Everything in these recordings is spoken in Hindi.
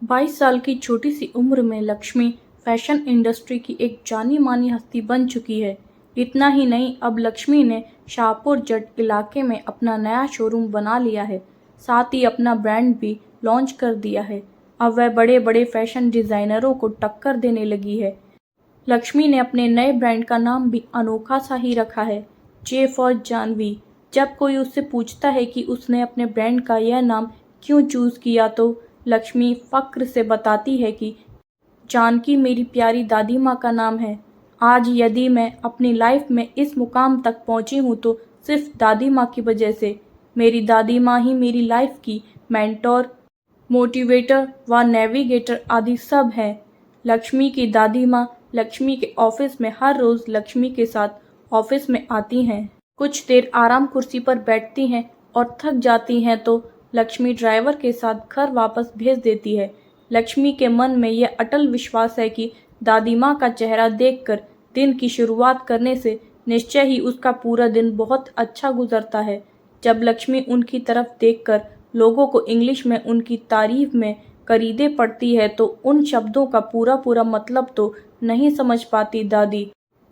22 साल की छोटी सी उम्र में लक्ष्मी फैशन इंडस्ट्री की एक जानी-मानी हस्ती बन चुकी है। इतना ही नहीं, अब लक्ष्मी ने शाहपुर जट इलाके में अपना नया शोरूम बना लिया है। साथ ही अपना ब्रांड भी लॉन्च कर दिया है। अब वह बड़े-बड़े फैशन डिज़ाइनरों को टक्कर देने लगी है। लक्ष्मी ने अपने नए ब्रांड का नाम भी अनोखा सा ही रखा है, जे फॉर जानवी। जब कोई उससे पूछता है कि उसने अपने ब्रांड का यह नाम क्यों चूज़ किया, तो लक्ष्मी फ़ख्र से बताती है कि जानकी मेरी प्यारी दादी माँ का नाम है। आज यदि मैं अपनी लाइफ में इस मुकाम तक पहुँची हूँ तो सिर्फ दादी माँ की वजह से। मेरी दादी माँ ही मेरी लाइफ की मेंटोर, मोटिवेटर व नेविगेटर आदि सब हैं। लक्ष्मी की दादी माँ लक्ष्मी के ऑफिस में हर रोज़ लक्ष्मी के साथ ऑफिस में आती हैं। कुछ देर आराम कुर्सी पर बैठती हैं और थक जाती हैं तो लक्ष्मी ड्राइवर के साथ घर वापस भेज देती है। लक्ष्मी के मन में यह अटल विश्वास है कि दादी माँ का चेहरा देखकर दिन की शुरुआत करने से निश्चय ही उसका पूरा दिन बहुत अच्छा गुजरता है। जब लक्ष्मी उनकी तरफ देखकर लोगों को इंग्लिश में उनकी तारीफ में करीदे पड़ती है तो उन शब्दों का पूरा पूरा मतलब तो नहीं समझ पाती दादी,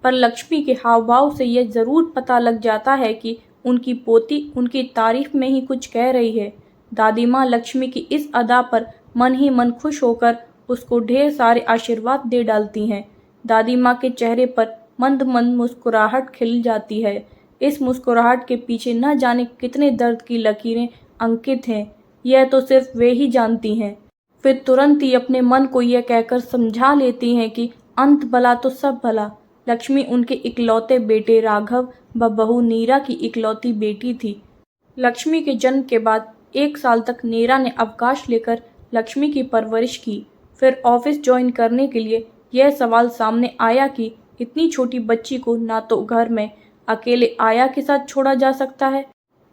पर लक्ष्मी के हाव भाव से यह जरूर पता लग जाता है कि उनकी पोती उनकी तारीफ में ही कुछ कह रही है। दादी माँ लक्ष्मी की इस अदा पर मन ही मन खुश होकर उसको ढेर सारे आशीर्वाद दे डालती हैं। दादी माँ के चेहरे पर मंद मंद मुस्कुराहट खिल जाती है। इस मुस्कुराहट के पीछे न जाने कितने दर्द की लकीरें अंकित हैं, यह तो सिर्फ वे ही जानती हैं। फिर तुरंत ही अपने मन को यह कहकर समझा लेती हैं कि अंत भला तो सब भला। लक्ष्मी उनके इकलौते बेटे राघव व बहू नीरा की इकलौती बेटी थी। लक्ष्मी के जन्म के बाद 1 साल तक नीरा ने अवकाश लेकर लक्ष्मी की परवरिश की। फिर ऑफिस ज्वाइन करने के लिए यह सवाल सामने आया कि इतनी छोटी बच्ची को ना तो घर में अकेले आया के साथ छोड़ा जा सकता है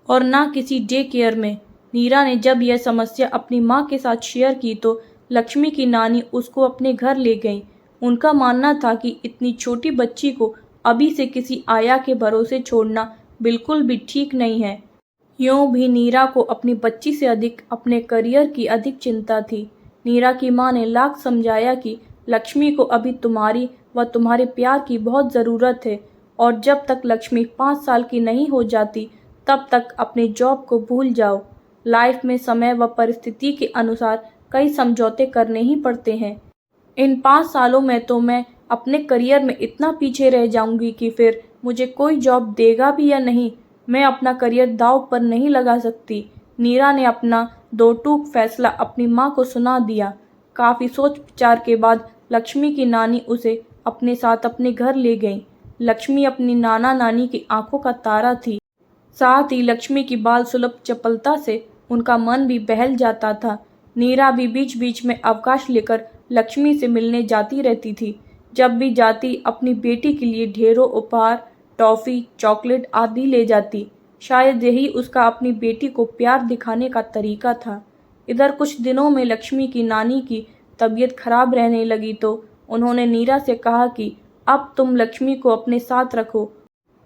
और ना किसी डे केयर में। नीरा ने जब यह समस्या अपनी माँ के साथ शेयर की तो लक्ष्मी की नानी उसको अपने घर ले गईं। उनका मानना था कि इतनी छोटी बच्ची को अभी से किसी आया के भरोसे छोड़ना बिल्कुल भी ठीक नहीं है। यूँ भी नीरा को अपनी बच्ची से अधिक अपने करियर की अधिक चिंता थी। नीरा की माँ ने लाख समझाया कि लक्ष्मी को अभी तुम्हारी व तुम्हारे प्यार की बहुत ज़रूरत है और जब तक लक्ष्मी 5 साल की नहीं हो जाती तब तक अपने जॉब को भूल जाओ। लाइफ में समय व परिस्थिति के अनुसार कई समझौते करने ही पड़ते हैं। इन 5 सालों में तो मैं अपने करियर में इतना पीछे रह जाऊंगी कि फिर मुझे कोई जॉब देगा भी या नहीं। मैं अपना करियर दांव पर नहीं लगा सकती। नीरा ने अपना दो टूक फैसला अपनी माँ को सुना दिया। काफ़ी सोच विचार के बाद लक्ष्मी की नानी उसे अपने साथ अपने घर ले गईं। लक्ष्मी अपनी नाना नानी की आंखों का तारा थी। साथ ही लक्ष्मी की बाल सुलभ चपलता से उनका मन भी बहल जाता था। नीरा भी बीच बीच में अवकाश लेकर लक्ष्मी से मिलने जाती रहती थी। जब भी जाती अपनी बेटी के लिए ढेरों उपहार, टॉफ़ी, चॉकलेट आदि ले जाती। शायद यही उसका अपनी बेटी को प्यार दिखाने का तरीका था। इधर कुछ दिनों में लक्ष्मी की नानी की तबीयत खराब रहने लगी तो उन्होंने नीरा से कहा कि अब तुम लक्ष्मी को अपने साथ रखो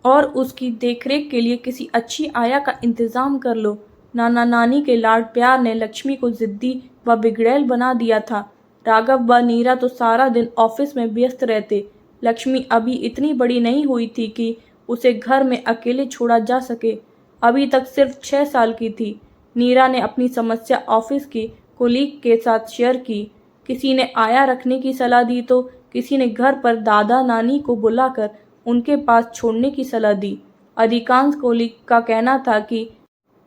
और उसकी देखरेख के लिए किसी अच्छी आया का इंतज़ाम कर लो। नाना नानी के लाड प्यार ने लक्ष्मी को ज़िद्दी व बिगड़ैल बना दिया था। राघव व नीरा तो सारा दिन ऑफिस में व्यस्त रहते। लक्ष्मी अभी इतनी बड़ी नहीं हुई थी कि उसे घर में अकेले छोड़ा जा सके। अभी तक सिर्फ 6 साल की थी। नीरा ने अपनी समस्या ऑफिस की कोलीग के साथ शेयर की। किसी ने आया रखने की सलाह दी तो किसी ने घर पर दादा नानी को बुलाकर उनके पास छोड़ने की सलाह दी। अधिकांश कोलीग का कहना था कि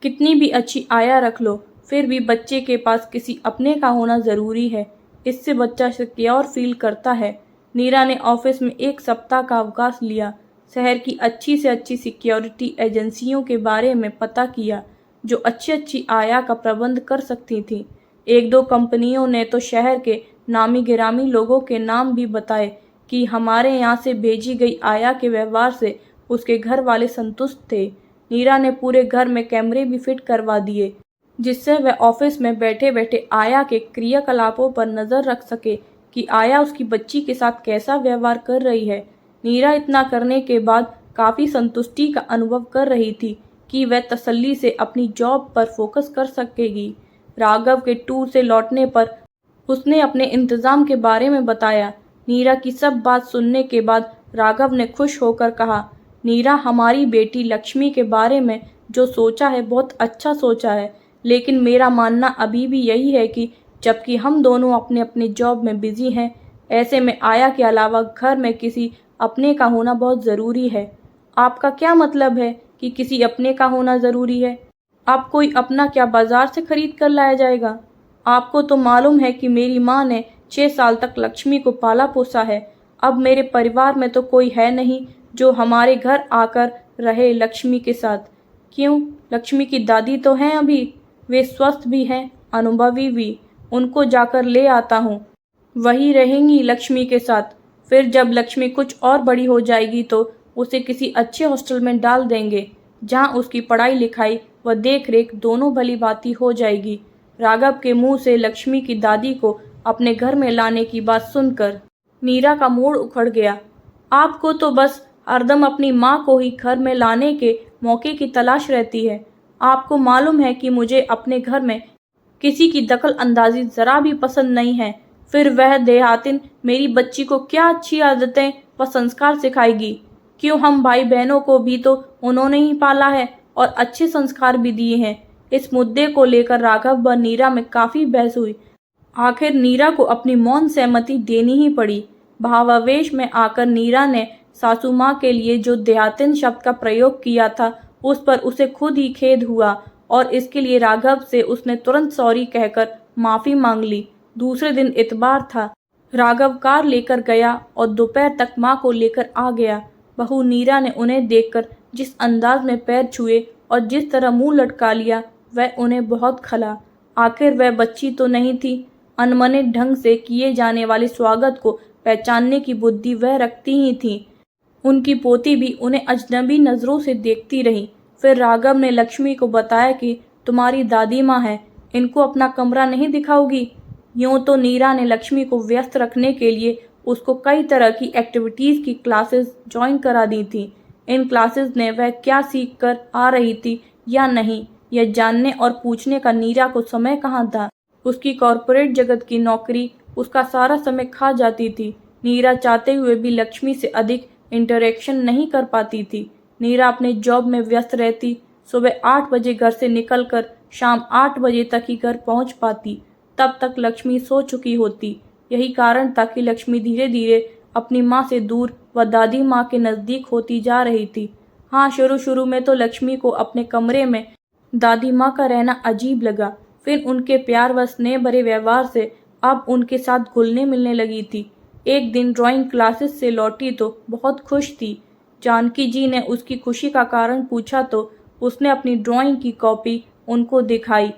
कितनी भी अच्छी आया रख लो, फिर भी बच्चे के पास किसी अपने का होना ज़रूरी है। इससे बच्चा सिक्योर फील करता है। नीरा ने ऑफिस में 1 सप्ताह का अवकाश लिया। शहर की अच्छी से अच्छी सिक्योरिटी एजेंसियों के बारे में पता किया जो अच्छी अच्छी आया का प्रबंध कर सकती थी। 1-2 कंपनियों ने तो शहर के नामी गिरामी लोगों के नाम भी बताए कि हमारे यहाँ से भेजी गई आया के व्यवहार से उसके घर वाले संतुष्ट थे। नीरा ने पूरे घर में कैमरे भी फिट करवा दिए जिससे वह ऑफिस में बैठे बैठे आया के क्रियाकलापों पर नज़र रख सके कि आया उसकी बच्ची के साथ कैसा व्यवहार कर रही है। नीरा इतना करने के बाद काफ़ी संतुष्टि का अनुभव कर रही थी कि वह तसल्ली से अपनी जॉब पर फोकस कर सकेगी। राघव के टूर से लौटने पर उसने अपने इंतज़ाम के बारे में बताया। नीरा की सब बात सुनने के बाद राघव ने खुश होकर कहा, नीरा, हमारी बेटी लक्ष्मी के बारे में जो सोचा है बहुत अच्छा सोचा है, लेकिन मेरा मानना अभी भी यही है कि जबकि हम दोनों अपने अपने जॉब में बिजी हैं, ऐसे में आया के अलावा घर में किसी अपने का होना बहुत ज़रूरी है। आपका क्या मतलब है कि किसी अपने का होना ज़रूरी है? अब कोई अपना क्या बाजार से खरीद कर लाया जाएगा? आपको तो मालूम है कि मेरी माँ ने 6 साल तक लक्ष्मी को पाला पोसा है। अब मेरे परिवार में तो कोई है नहीं जो हमारे घर आकर रहे लक्ष्मी के साथ। क्यों, लक्ष्मी की दादी तो हैं अभी, वे स्वस्थ भी हैं, अनुभवी भी। उनको जाकर ले आता हूँ, वही रहेंगी लक्ष्मी के साथ। फिर जब लक्ष्मी कुछ और बड़ी हो जाएगी तो उसे किसी अच्छे हॉस्टल में डाल देंगे, जहाँ उसकी पढ़ाई लिखाई व देख रेख दोनों भली भांति हो जाएगी। राघव के मुंह से लक्ष्मी की दादी को अपने घर में लाने की बात सुनकर नीरा का मूड उखड़ गया। आपको तो बस हरदम अपनी माँ को ही घर में लाने के मौके की तलाश रहती है। आपको मालूम है कि मुझे अपने घर में किसी की दखल अंदाजी ज़रा भी पसंद नहीं है। फिर वह देहातिन मेरी बच्ची को क्या अच्छी आदतें व संस्कार सिखाएगी? क्यों, हम भाई बहनों को भी तो उन्होंने ही पाला है और अच्छे संस्कार भी दिए हैं। इस मुद्दे को लेकर राघव व नीरा में काफ़ी बहस हुई। आखिर नीरा को अपनी मौन सहमति देनी ही पड़ी। भावावेश में आकर नीरा ने सासू माँ के लिए जो देहातिन शब्द का प्रयोग किया था, उस पर उसे खुद ही खेद हुआ और इसके लिए राघव से उसने तुरंत सॉरी कहकर माफ़ी मांग ली। दूसरे दिन इतवार था। राघव कार लेकर गया और दोपहर तक माँ को लेकर आ गया। बहू नीरा ने उन्हें देखकर जिस अंदाज में पैर छुए और जिस तरह मुंह लटका लिया, वह उन्हें बहुत खला। आखिर वह बच्ची तो नहीं थी। अनमने ढंग से किए जाने वाले स्वागत को पहचानने की बुद्धि वह रखती ही थी। उनकी पोती भी उन्हें अजनबी नज़रों से देखती रही। फिर राघव ने लक्ष्मी को बताया कि तुम्हारी दादी माँ है, इनको अपना कमरा नहीं दिखाओगी? यूँ तो नीरा ने लक्ष्मी को व्यस्त रखने के लिए उसको कई तरह की एक्टिविटीज़ की क्लासेस ज्वाइन करा दी थी। इन क्लासेस ने वह क्या सीख कर आ रही थी या नहीं, यह जानने और पूछने का नीरा को समय कहाँ था। उसकी कॉरपोरेट जगत की नौकरी उसका सारा समय खा जाती थी। नीरा चाहते हुए भी लक्ष्मी से अधिक इंटरेक्शन नहीं कर पाती थी। नीरा अपने जॉब में व्यस्त रहती। सुबह 8 बजे घर से निकलकर शाम 8 बजे तक ही घर पहुंच पाती। तब तक लक्ष्मी सो चुकी होती। यही कारण था कि लक्ष्मी धीरे धीरे अपनी माँ से दूर व दादी माँ के नज़दीक होती जा रही थी। हाँ, शुरू में तो लक्ष्मी को अपने कमरे में दादी माँ का रहना अजीब लगा। फिर उनके प्यार व स्नेह भरे व्यवहार से अब उनके साथ घुलने मिलने लगी थी। एक दिन ड्राइंग क्लासेस से लौटी तो बहुत खुश थी। जानकी जी ने उसकी खुशी का कारण पूछा तो उसने अपनी ड्राइंग की कॉपी उनको दिखाई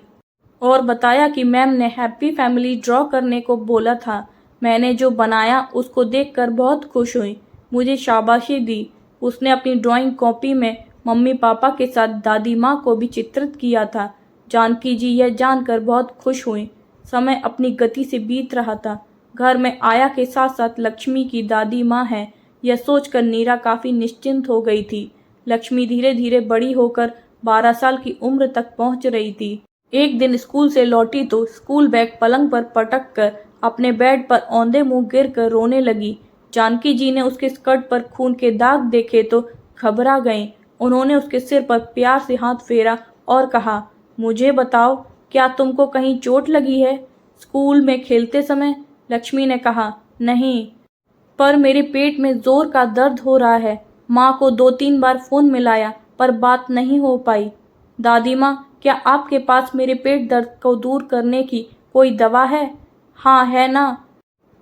और बताया कि मैम ने हैप्पी फैमिली ड्रॉ करने को बोला था। मैंने जो बनाया उसको देखकर बहुत खुश हुई, मुझे शाबाशी दी। उसने अपनी ड्राइंग कॉपी में मम्मी पापा के साथ दादी माँ को भी चित्रित किया था। जानकी जी यह जानकर बहुत खुश हुई। समय अपनी गति से बीत रहा था। घर में आया के साथ साथ लक्ष्मी की दादी माँ है, यह सोचकर नीरा काफ़ी निश्चिंत हो गई थी। लक्ष्मी धीरे धीरे बड़ी होकर 12 साल की उम्र तक पहुँच रही थी। एक दिन स्कूल से लौटी तो स्कूल बैग पलंग पर पटक कर अपने बेड पर औंधे मुंह गिर कर रोने लगी। जानकी जी ने उसके स्कर्ट पर खून के दाग देखे तो घबरा गईं। उन्होंने उसके सिर पर प्यार से हाथ फेरा और कहा, मुझे बताओ, क्या तुमको कहीं चोट लगी है? स्कूल में खेलते समय? लक्ष्मी ने कहा, नहीं, पर मेरे पेट में जोर का दर्द हो रहा है। माँ को 2-3 बार फ़ोन मिलाया पर बात नहीं हो पाई। दादी माँ, क्या आपके पास मेरे पेट दर्द को दूर करने की कोई दवा है? हाँ, है ना।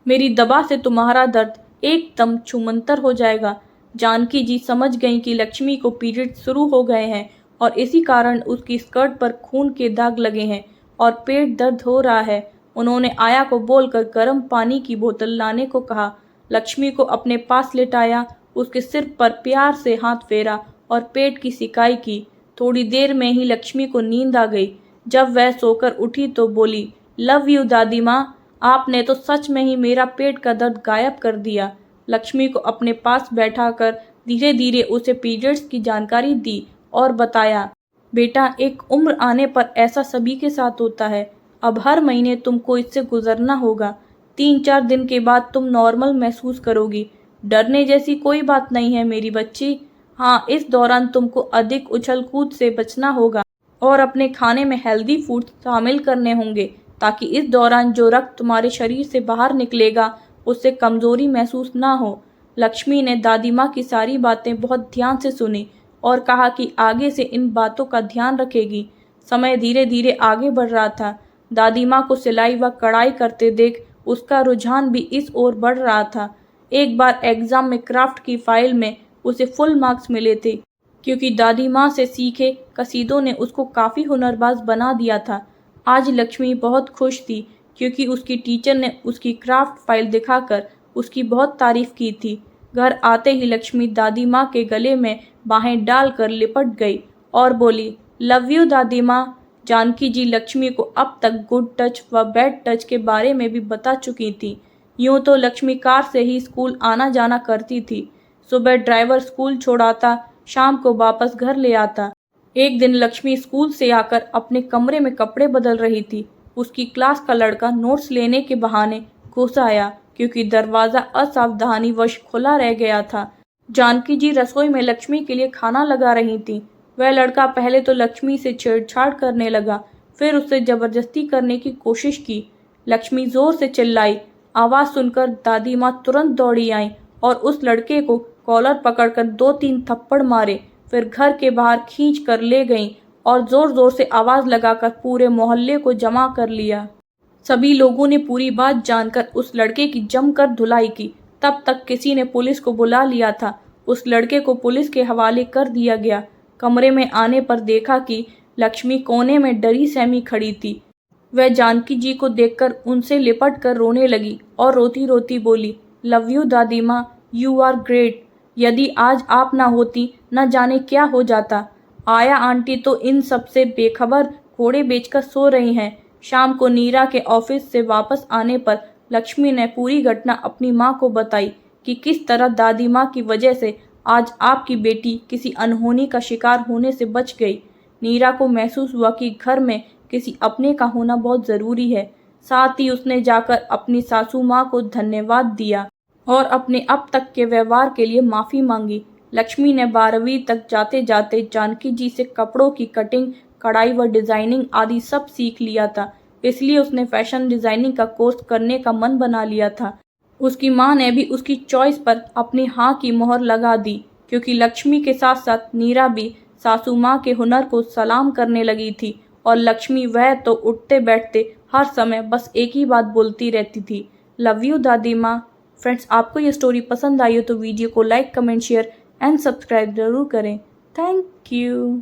मेरी दवा से तुम्हारा दर्द एकदम छूमंतर हो जाएगा। जानकी जी समझ गईं कि लक्ष्मी को पीरियड शुरू हो गए हैं और इसी कारण उसकी स्कर्ट पर खून के दाग लगे हैं और पेट दर्द हो रहा है। उन्होंने आया को बोलकर गर्म पानी की बोतल लाने को कहा। लक्ष्मी को अपने पास लेटाया, उसके सिर पर प्यार से हाथ फेरा और पेट की सिकाई की। थोड़ी देर में ही लक्ष्मी को नींद आ गई। जब वह सोकर उठी तो बोली, लव यू दादी माँ, आपने तो सच में ही मेरा पेट का दर्द गायब कर दिया। लक्ष्मी को अपने पास बैठाकर धीरे धीरे उसे पीरियड्स की जानकारी दी और बताया, बेटा, एक उम्र आने पर ऐसा सभी के साथ होता है। अब हर महीने तुमको इससे गुजरना होगा। 3-4 दिन के बाद तुम नॉर्मल महसूस करोगी। डरने जैसी कोई बात नहीं है मेरी बच्ची। हाँ, इस दौरान तुमको अधिक उछल कूद से बचना होगा और अपने खाने में हेल्दी फूड शामिल करने होंगे, ताकि इस दौरान जो रक्त तुम्हारे शरीर से बाहर निकलेगा उससे कमज़ोरी महसूस ना हो। लक्ष्मी ने दादी माँ की सारी बातें बहुत ध्यान से सुनी और कहा कि आगे से इन बातों का ध्यान रखेगी। समय धीरे धीरे आगे बढ़ रहा था। दादी माँ को सिलाई व कढ़ाई करते देख उसका रुझान भी इस ओर बढ़ रहा था। एक बार एग्ज़ाम में क्राफ्ट की फाइल में उसे फुल मार्क्स मिले थे, क्योंकि दादी माँ से सीखे कसीदों ने उसको काफ़ी हुनरबाज बना दिया था। आज लक्ष्मी बहुत खुश थी, क्योंकि उसकी टीचर ने उसकी क्राफ्ट फाइल दिखाकर उसकी बहुत तारीफ की थी। घर आते ही लक्ष्मी दादी माँ के गले में बाहें डालकर लिपट गई और बोली, लव यू दादी माँ। जानकी जी लक्ष्मी को अब तक गुड टच व बैड टच के बारे में भी बता चुकी थी। यूँ तो लक्ष्मी कार से ही स्कूल आना जाना करती थी। सुबह ड्राइवर स्कूल छोड़ाता, शाम को वापस घर ले आता। एक दिन लक्ष्मी स्कूल से आकर अपने कमरे में कपड़े बदल रही थी। उसकी क्लास का लड़का नोट्स लेने के बहाने घुस आया, क्योंकि दरवाज़ा असावधानीवश खुला रह गया था। जानकी जी रसोई में लक्ष्मी के लिए खाना लगा रही थीं। वह लड़का पहले तो लक्ष्मी से छेड़छाड़ करने लगा, फिर उससे ज़बरदस्ती करने की कोशिश की। लक्ष्मी ज़ोर से चिल्लाई। आवाज़ सुनकर दादी माँ तुरंत दौड़ी आईं और उस लड़के को कॉलर पकड़कर 2-3 थप्पड़ मारे, फिर घर के बाहर खींच कर ले गईं और ज़ोर-ज़ोर से आवाज़ लगाकर पूरे मोहल्ले को जमा कर लिया। सभी लोगों ने पूरी बात जानकर उस लड़के की जमकर धुलाई की। तब तक किसी ने पुलिस को बुला लिया था। उस लड़के को पुलिस के हवाले कर दिया गया। कमरे में आने पर देखा कि लक्ष्मी कोने में डरी सहमी खड़ी थी। वह जानकी जी को देखकर उनसे लिपट कर रोने लगी और रोती रोती बोली, लव यू दादी माँ, यू आर ग्रेट। यदि आज आप ना होती, न जाने क्या हो जाता। आया आंटी तो इन सब से बेखबर घोड़े बेचकर सो रही हैं। शाम को नीरा के ऑफिस से वापस आने पर लक्ष्मी ने पूरी घटना अपनी माँ को बताई कि किस तरह दादी माँ की वजह से आज आपकी बेटी किसी अनहोनी का शिकार होने से बच गई। नीरा को महसूस हुआ कि घर में किसी अपने का होना बहुत ज़रूरी है। साथ ही उसने जाकर अपनी सासू माँ को धन्यवाद दिया और अपने अब तक के व्यवहार के लिए माफ़ी मांगी। लक्ष्मी ने 12वीं तक जाते जाते जानकी जी से कपड़ों की कटिंग, कढ़ाई व डिज़ाइनिंग आदि सब सीख लिया था। इसलिए उसने फैशन डिज़ाइनिंग का कोर्स करने का मन बना लिया था। उसकी माँ ने भी उसकी चॉइस पर अपनी हाँ की मोहर लगा दी, क्योंकि लक्ष्मी के साथ साथ नीरा भी सासू माँ के हुनर को सलाम करने लगी थी। और लक्ष्मी वह तो उठते बैठते हर समय बस एक ही बात बोलती रहती थी, लव यू दादी माँ। फ्रेंड्स, आपको ये स्टोरी पसंद आई हो तो वीडियो को like, comment, share and subscribe ज़रूर करें। Thank you.